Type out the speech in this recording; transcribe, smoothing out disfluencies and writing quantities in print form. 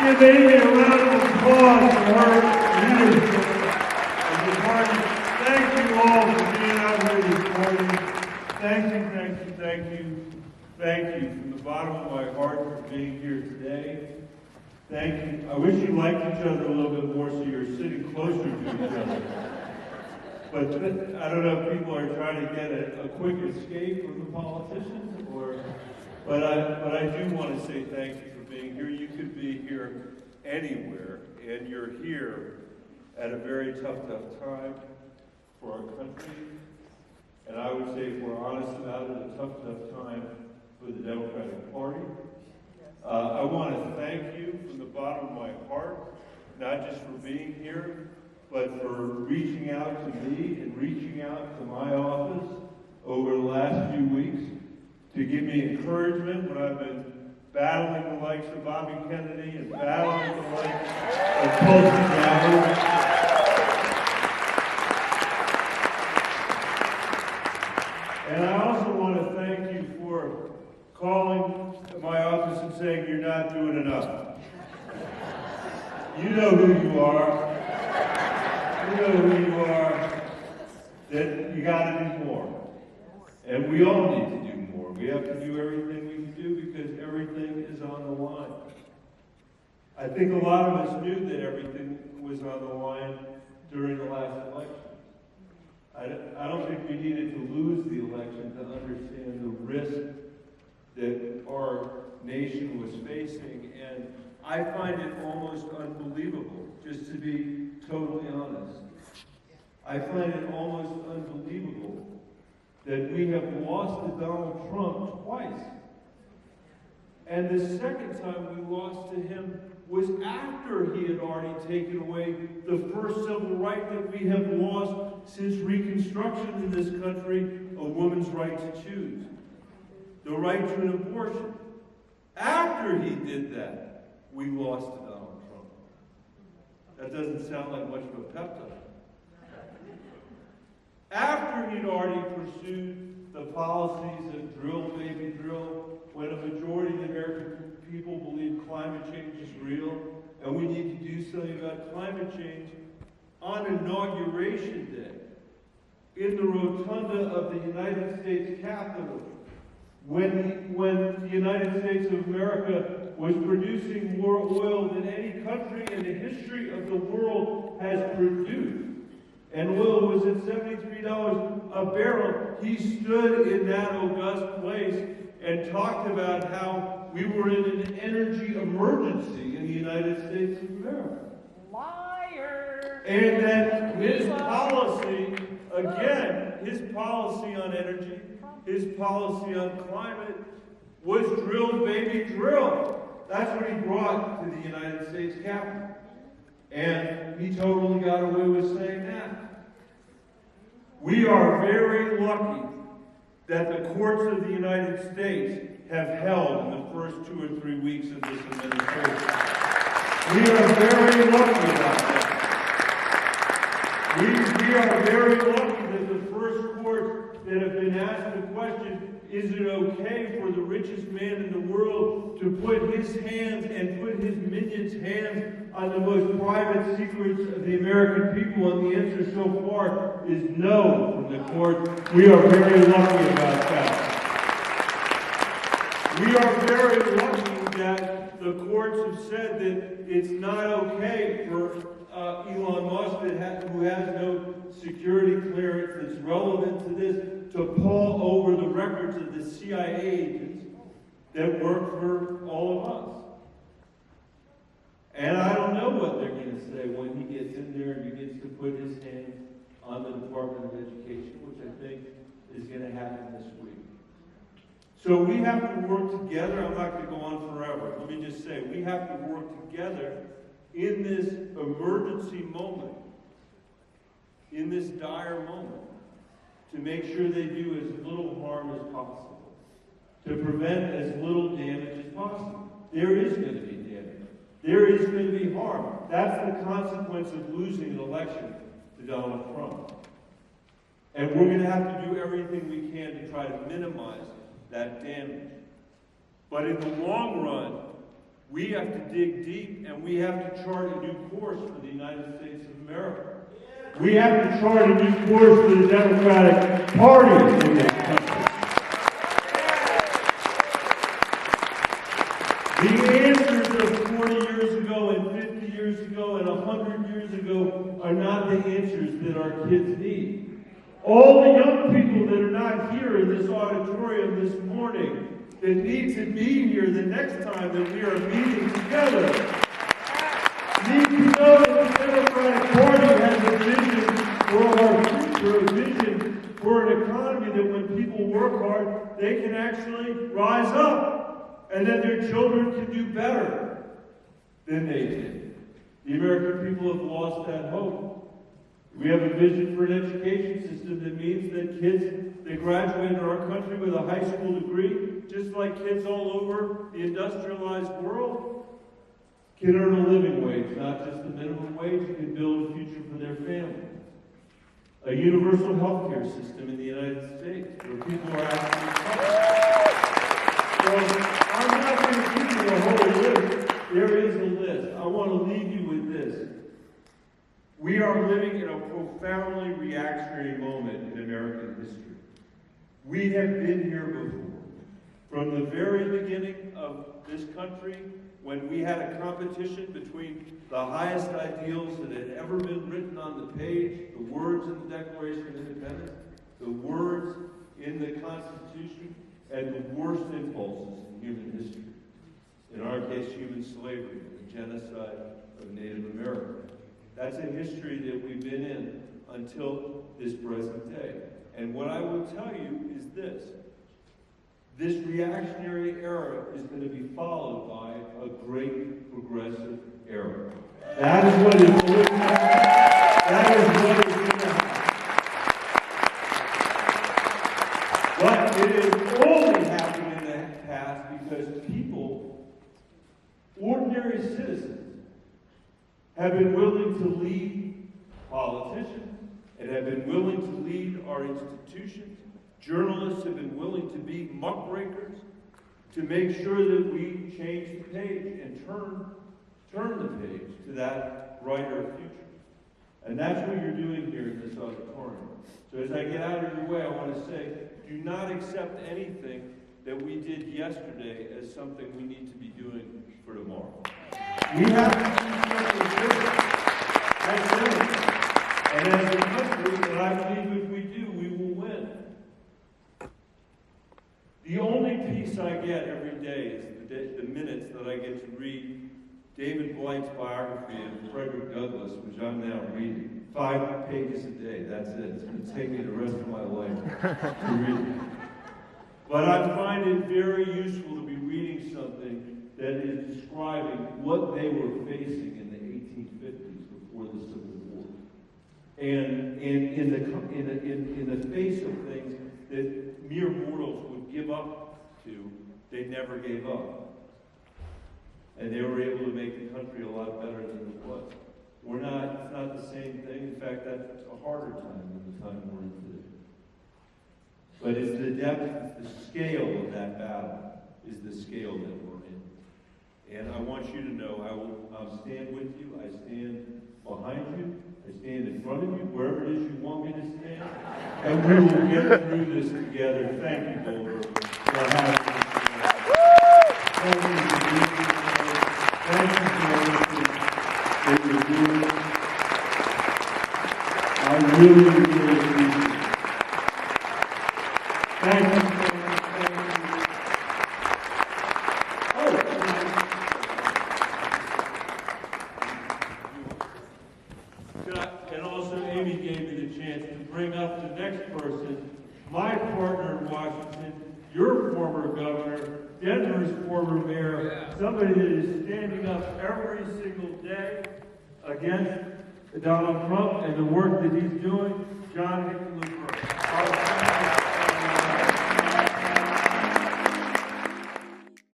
Give Amy a round of applause for her leadership of the party. Thank you all for being out here this morning. Thank you, thank you, thank you, thank you from the bottom of my heart for being here today. Thank you. I wish you liked each other a little bit more so you're sitting closer to each other. But I don't know if people are trying to get a quick escape from the politicians, but I do want to say thank you for being here. You could be here anywhere, and you're here at a very tough time for our country. And I would say, if we're honest about it, a tough time for the Democratic Party. I want to thank you from the bottom of my heart, not just for being here, but for reaching out to me and reaching out to my office over the last few weeks to give me encouragement when I've been battling the likes of Bobby Kennedy and battling the likes of Tulsi Gabbard. And I also want to thank you for calling my office and saying you're not doing enough. You know who you are. You know who you are, that you got to do more. And we all need to do more. We have to do everything we can do because everything is on the line. I think a lot of us knew that everything was on the line during the last election. I don't think we needed to lose the election to understand the risk that our nation was facing. And I find it almost unbelievable, just to be totally honest. I find it almost unbelievable that we have lost to Donald Trump twice. And the second time we lost to him was after he had already taken away the first civil right that we have lost since Reconstruction in this country, a woman's right to choose, the right to an abortion. After he did that, we lost to Donald Trump. That doesn't sound like much of a pep talk. After he'd already pursued the policies of drill, baby, drill, when a majority of the American people believe climate change is real, and we need to do something about climate change, on Inauguration Day, in the rotunda of the United States Capitol, when the United States of America was producing more oil than any country in the history of the world has produced, and oil was at $73 a barrel, he stood in that august place and talked about how we were in an energy emergency in the United States of America. Liar! And that his policy, again, his policy on energy, his policy on climate was drill, baby, drill. That's what he brought to the United States Capitol. And he totally got away with saying that. We are very lucky that the courts of the United States have held in the first 2 or 3 weeks of this administration. We are very lucky about that. We are very lucky that the first courts that have been asked the question, is it okay for the richest man in the world to put his hands and put his minions' hands on the most private secrets of the American people? And the answer so far is no from the court. We are very lucky about that. We are very lucky that the courts have said that it's not okay for Elon Musk, who has no security clearance that's relevant to this, to pull over the records of the CIA agents that work for all of us. And I don't know what they're going to say when he gets in there and begins to put his hands on the Department of Education, which I think is going to happen this week. So we have to work together. I'm not going to go on forever. Let me just say, we have to work together in this emergency moment, in this dire moment, to make sure they do as little harm as possible, to prevent as little damage as possible. There is going to be damage. There is going to be harm. That's the consequence of losing an election to Donald Trump. And we're going to have to do everything we can to try to minimize that damage. But in the long run, We have to dig deep, and we have to chart a new course for the United States of America. We have to chart a new course for the Democratic Party in this country. The answers of 40 years ago and 50 years ago and 100 years ago are not the answers that our kids need. All the young people that are not here in this auditorium this morning that need to be here the next time that we are meeting together need to know that the Democratic Party has a vision for our future, a vision for an economy that when people work hard, they can actually rise up and that their children can do better than they did. The American people have lost that hope. We have a vision for an education system that means that kids that graduate in our country with a high school degree, just like kids all over the industrialized world, can earn a living wage, not just the minimum wage, and can build a future for their family. A universal health care system in the United States where people are actually covered. So I'm not going to give you a whole list. There is a list. I want to leave you with this. We are living in a profoundly reactionary moment in American history. We have been here before. From the very beginning of this country, when we had a competition between the highest ideals that had ever been written on the page, the words in the Declaration of Independence, the words in the Constitution, and the worst impulses in human history. In our case, human slavery, the genocide of Native Americans. That's a history that we've been in until this present day. And what I will tell you is this. This reactionary era is going to be followed by a great progressive era. That is what is going to happen. That is what is going to happen. But it has only happened in the past because people, ordinary citizens, have been willing to lead politicians and have been willing to lead our institutions. Journalists have been willing to be muckrakers to make sure that we change the page and turn the page to that brighter future. And that's what you're doing here in this auditorium. So as I get out of your way, I want to say, do not accept anything that we did yesterday as something we need to be doing for tomorrow. We have to do something different. That's it. And as a country, that I believe if we do, we will win. The only peace I get every day is the minutes that I get to read David Blight's biography of Frederick Douglass, which I'm now reading. 5 pages a day, that's it. It's going to take me the rest of my life to read it. But I find it very useful to be reading something that is describing what they were facing in the 1850s before the Civil War. And in the face of things that mere mortals would give up to, they never gave up. And they were able to make the country a lot better than it was. It's not the same thing. In fact, that's a harder time than the time we're in today. But it's the depth, the scale of that battle is the scale that we're in. And I want you to know I'll stand with you. I stand behind you. I stand in front of you, wherever it is you want me to stand. And we will get through this together. Thank you, Boulder, for having me. Thank you for being here. Thank you for everything that you're doing. I really appreciate it. Thank you. And also, Amy gave me the chance to bring up the next person, my partner in Washington, your former governor, Denver's former mayor, somebody that is standing up every single day against Donald Trump and the work that he's doing, John Hickenlooper.